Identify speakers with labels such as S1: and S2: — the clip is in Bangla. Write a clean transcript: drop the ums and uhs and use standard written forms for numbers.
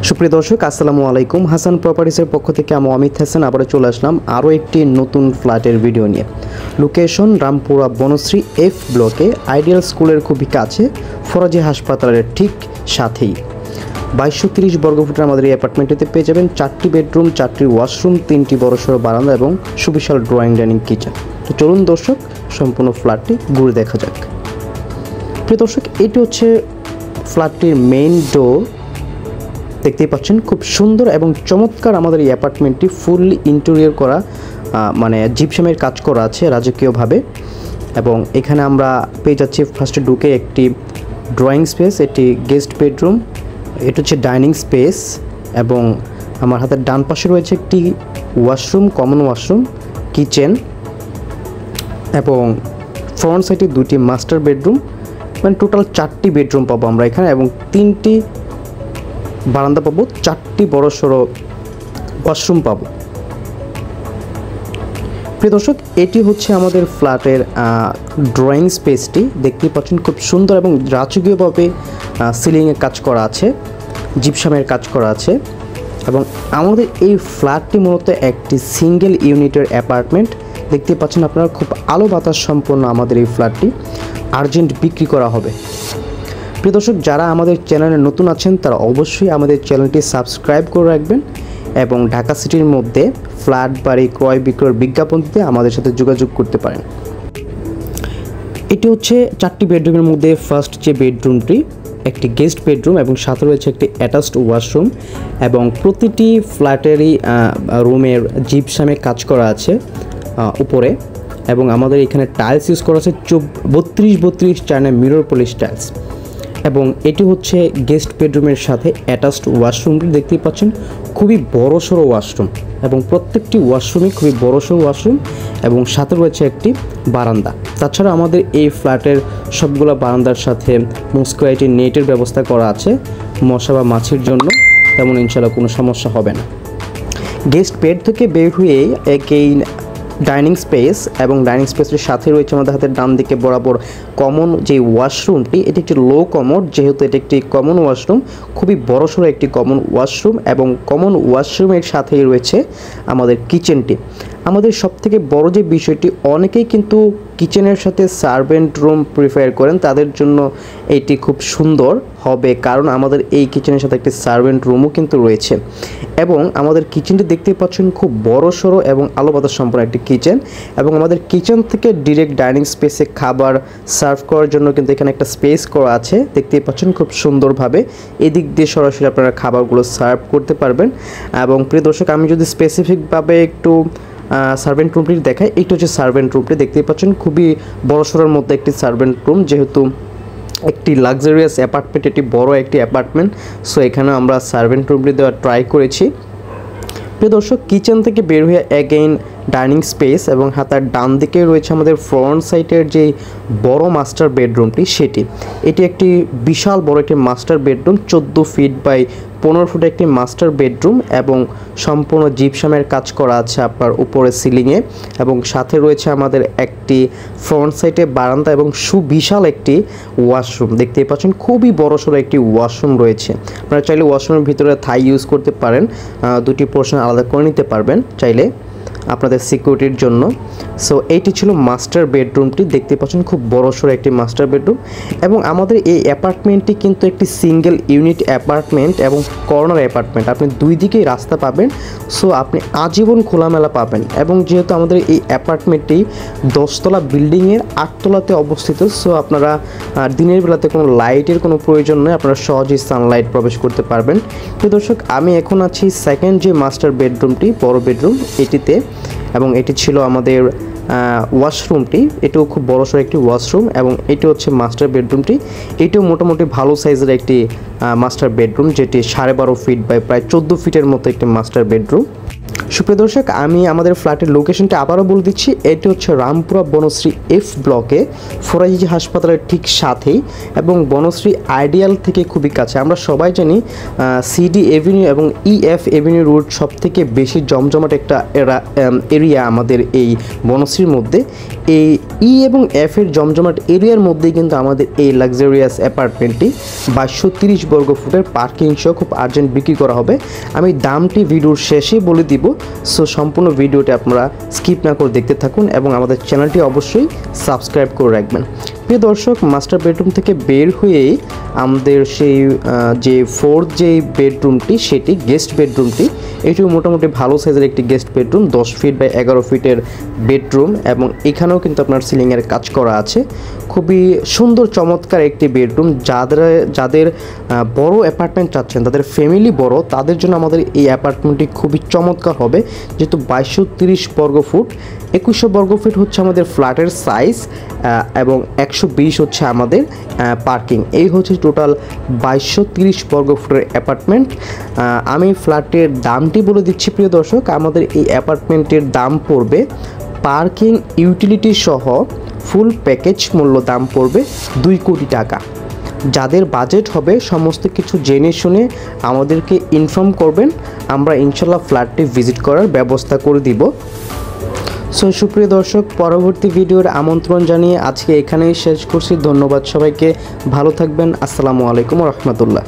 S1: সুপ্রিয় দর্শক আসসালামু আলাইকুম। হাসান প্রপার্টিসের পক্ষ থেকে আমি অমিত হাসান আবারও চলে আসলাম আরও একটি নতুন ফ্ল্যাটের ভিডিও নিয়ে। লোকেশন রামপুরা বনশ্রী এফ ব্লকে, আইডিয়াল স্কুলের খুবই কাছে, ফরাজি হাসপাতালের ঠিক সাথেই। 2230 বর্গফুটের আমাদের এই অ্যাপার্টমেন্টটিতে পেয়ে যাবেন 4টি বেডরুম, 4টি ওয়াশরুম, 3টি বড়সড় বারান্দা এবং সুবিশাল ড্রয়িং ডাইনিং কিচেন। তো চলুন দর্শক সম্পূর্ণ ফ্ল্যাটটি ঘুরে দেখা যাক। প্রিয় দর্শক, এটি হচ্ছে ফ্ল্যাটটির মেইন ডোর। দেখতেই পাচ্ছেন খুব সুন্দর এবং চমৎকার আমাদের এই অ্যাপার্টমেন্টটি ফুললি ইন্টেরিয়র করা, মানে জিপসামের কাজ করা আছে রাজকীয়ভাবে। এবং এখানে আমরা পেয়ে যাচ্ছি ফার্স্টে ঢুকে একটি ড্রয়িং স্পেস, এটি গেস্ট বেডরুম, এটি হচ্ছে ডাইনিং স্পেস এবং আমার হাতের ডান পাশে রয়েছে একটি ওয়াশরুম, কমন ওয়াশরুম, কিচেন এবং ফ্রন্ট সাইডে দুটি মাস্টার বেডরুম। মানে টোটাল 4টি বেডরুম পাবো আমরা এখানে এবং 3টি বারান্দা পাবো, 4টি বড়সড় ওয়াশরুম পাবো। প্রিয় দর্শক, এটি হচ্ছে আমাদের ফ্ল্যাটের ড্রয়িং স্পেসটি। দেখতেই পাচ্ছেন খুব সুন্দর এবং রাজকীয়ভাবে সিলিংয়ে কাজ করা আছে, জিপসামের কাজ করা আছে। এবং আমাদের এই ফ্ল্যাটটি মূলত একটি সিঙ্গেল ইউনিটের অ্যাপার্টমেন্ট। দেখতে পাচ্ছেন আপনারা খুব আলো বাতাস সম্পন্ন আমাদের এই ফ্ল্যাটটি আর্জেন্ট বিক্রি করা হবে। প্রিয় দর্শক, যারা আমাদের চ্যানেলে নতুন আছেন তারা অবশ্যই আমাদের চ্যানেলটি সাবস্ক্রাইব করে রাখবেন এবং ঢাকা সিটির মধ্যে ফ্ল্যাট বাড়ি ক্রয় বিক্রয়ের বিজ্ঞাপন দিতে আমাদের সাথে যোগাযোগ করতে পারেন। এটি হচ্ছে 4টি বেডরুমের মধ্যে ফার্স্ট যে বেডরুমটি একটি গেস্ট বেডরুম এবং সাথে রয়েছে একটি অ্যাটাচড ওয়াশরুম এবং প্রতিটি ফ্ল্যাটেরই রুমের জিপসামে কাজ করা আছে উপরে। এবং আমাদের এখানে টাইলস ইউজ করা আছে 32 চায়না মিরর পলিশ টাইলস। এবং এটি হচ্ছে গেস্ট বেডরুমের সাথে অ্যাটাচড ওয়াশরুমটি। দেখতেই পাচ্ছেন খুবই বড়সড় ওয়াশরুম এবং প্রত্যেকটি ওয়াশরুমে খুবই বড়সড় ওয়াশরুম এবং সাথে রয়েছে একটি বারান্দা। তাছাড়া আমাদের এই ফ্ল্যাটের সবগুলো বারান্দার সাথে মস্কুইটো নেটের ব্যবস্থা করা আছে মশা বা মাছির জন্য, তেমন ইনশাল্লাহ কোনো সমস্যা হবে না। গেস্ট বেড থেকে বের হয়ে এগেইন ডাইনিং স্পেস এবং ডাইনিং স্পেসের সাথে রয়েছে আমাদের হাতের ডান দিকে বরাবর কমন যে ওয়াশরুমটি। এটি একটি লো কমোড, যেহেতু এটি একটি কমন ওয়াশরুম, খুবই বড়সড় একটি কমন ওয়াশরুম এবং কমন ওয়াশরুমের সাথেই রয়েছে আমাদের কিচেনটি। আমাদের সবথেকে বড় যে বিষয়টি, অনেকেই কিন্তু কিচেনের সাথে সার্ভেন্ট রুম প্রিফার করেন, তাদের জন্য এটি খুব সুন্দর হবে কারণ আমাদের এই কিচেনের সাথে একটি সার্ভেন্ট রুমও কিন্তু রয়েছে। এবং আমাদের কিচেনটি দেখতে পাচ্ছেন খুব বড়সড় এবং আলো বাতাস সম্পন্ন একটি কিচেন এবং আমাদের কিচেন থেকে ডিরেক্ট ডাইনিং স্পেসে খাবার সার্ভ করার জন্য কিন্তু এখানে একটা স্পেস করা আছে। দেখতেই পাচ্ছেন খুব সুন্দরভাবে এদিক দিয়ে সরাসরি আপনারা খাবারগুলো সার্ভ করতে পারবেন। এবং প্রিয় দর্শক, আমি যদি স্পেসিফিকভাবে একটু সার্ভেন্ট রুমটি দেখাই, এইটা হচ্ছে সার্ভেন্ট রুমটি। দেখতেই পাচ্ছেন খুবই বড়সড়ের মধ্যে একটি সার্ভেন্ট রুম, যেহেতু একটি লাক্সারিয়াস অ্যাপার্টমেন্ট, এটি বড় একটি অ্যাপার্টমেন্ট, সো এখানে আমরা সার্ভেন্ট রুমটি দেওয়ার ট্রাই করেছি। প্রিয় দর্শক, কিচেন থেকে বের হয়ে অ্যাগেইন ডাইনিং স্পেস এবং হাতার ডান দিকে রয়েছে আমাদের ফ্রন্ট সাইডের যে বড় মাস্টার বেডরুমটি, সেটি এটি একটি বিশাল বড় একটি master bedroom, 14 feet by 15 foot একটি মাস্টার বেডরুম এবং সম্পূর্ণ জিপসামের কাজ করা আছে আপনার উপরে সিলিংয়ে এবং সাথে রয়েছে আমাদের একটি ফ্রন্ট সাইডে বারান্দা এবং সুবিশাল একটি ওয়াশরুম। দেখতেই পাচ্ছেন খুবই বড়সড় একটি ওয়াশরুম রয়েছে। আপনারা চাইলে ওয়াশরুমের ভিতরে থাই ইউজ করতে পারেন, দুটি পোর্শন আলাদা করে নিতে পারবেন চাইলে আপনাদের সিকিউরিটির জন্য। সো এইটি ছিল মাস্টার বেডরুমটি। দেখতে পাচ্ছেন খুব বড়সড় একটি মাস্টার বেডরুম এবং আমাদের এই অ্যাপার্টমেন্টটি কিন্তু একটি সিঙ্গেল ইউনিট অ্যাপার্টমেন্ট এবং কর্নার অ্যাপার্টমেন্ট, আপনি দুই দিকেই রাস্তা পাবেন, সো আপনি আজীবন খোলামেলা পাবেন। এবং যেহেতু আমাদের এই অ্যাপার্টমেন্টটি 10তলা বিল্ডিংয়ের 8তলাতে অবস্থিত, সো আপনারা দিনের বেলাতে কোনো লাইটের কোনো প্রয়োজন নেই, আপনারা সহজেই সানলাইট প্রবেশ করতে পারবেন। তো দর্শক, আমি এখন আছি সেকেন্ড যে মাস্টার বেডরুমটি, বড় বেডরুম এটিতে এবং এটি ছিল আমাদের ওয়াশরুমটি। এটিও খুব বড়সড় একটি ওয়াশরুম এবং এটি হচ্ছে মাস্টার বেডরুমটি। এটিও মোটামুটি ভালো সাইজের একটি মাস্টার বেডরুম, যেটি 12.5 ফিট বাই প্রায় 14 ফিটের মতো একটি মাস্টার বেডরুম। সুপ্রিয় দর্শক, আমি আমাদের ফ্ল্যাটের লোকেশনটা আবারও বলে দিচ্ছি। এটি হচ্ছে রামপুরা বনশ্রী এফ ব্লকে, ফরাজি হাসপাতালের ঠিক সাথেই এবং বনশ্রী আইডিয়াল থেকে খুবই কাছে। আমরা সবাই জানি সিডি এভিনিউ এবং ইএফ এভিনিউ রোড সব থেকে বেশি জমজমাট একটা এরিয়া আমাদের এই বনশ্রীর মধ্যে। এই ই এবং এফ এর জমজমাট এরিয়ার মধ্যেই কিন্তু আমাদের এই লাক্সারিয়াস অ্যাপার্টমেন্টটি 2230 বর্গ ফুটের পার্কিং সহ খুব আর্জেন্ট বিক্রি করা হবে। আমি দামটি ভিডিওর শেষে বলে দিব, সো সম্পূর্ণ ভিডিওটি আপনারা স্কিপ না করে দেখতে থাকুন এবং আমাদের চ্যানেলটি অবশ্যই সাবস্ক্রাইব করে রাখবেন। প্রিয় দর্শক, মাস্টার বেডরুম থেকে বের হয়েই আমাদের সেই যে ফোর্থ যে বেডরুমটি, সেটি গেস্ট বেডরুমটি। এটিও মোটামুটি ভালো সাইজের একটি গেস্ট বেডরুম, 10 ফিট বাই 11 ফিটের বেডরুম এবং এখানেও কিন্তু আপনার সিলিংয়ের কাজ করা আছে। খুবই সুন্দর চমৎকার একটি বেডরুম। যাদের বড় অ্যাপার্টমেন্ট চাচ্ছেন, তাদের ফ্যামিলি বড়, তাদের জন্য আমাদের এই অ্যাপার্টমেন্টটি খুবই চমৎকার হবে। যেহেতু 2230 বর্গ ফুট, 2100 বর্গ ফিট হচ্ছে আমাদের ফ্ল্যাটের সাইজ এবং 120 হচ্ছে আমাদের পার্কিং। এই হচ্ছে টোটাল 2230 বর্গ ফুটের অ্যাপার্টমেন্ট। আমি ফ্ল্যাটের দামটি বলে দিচ্ছি প্রিয় দর্শক। আমাদের এই অ্যাপার্টমেন্টের দাম পড়বে পার্কিং ইউটিলিটি সহ ফুল প্যাকেজ মূল্য দাম পড়বে 2 কোটি টাকা। যাদের বাজেট হবে সমস্ত কিছু জেনে শুনে আমাদেরকে ইনফর্ম করবেন, আমরা ইনশাল্লাহ ফ্ল্যাটটি ভিজিট করার ব্যবস্থা করে দিব। সো সুপ্রিয় দর্শক, পরবর্তী ভিডিওর আমন্ত্রণ জানিয়ে আজকে এখানেই শেষ করছি। ধন্যবাদ সবাইকে, ভালো থাকবেন। আসসালামু আলাইকুম ওয়া রাহমাতুল্লাহ।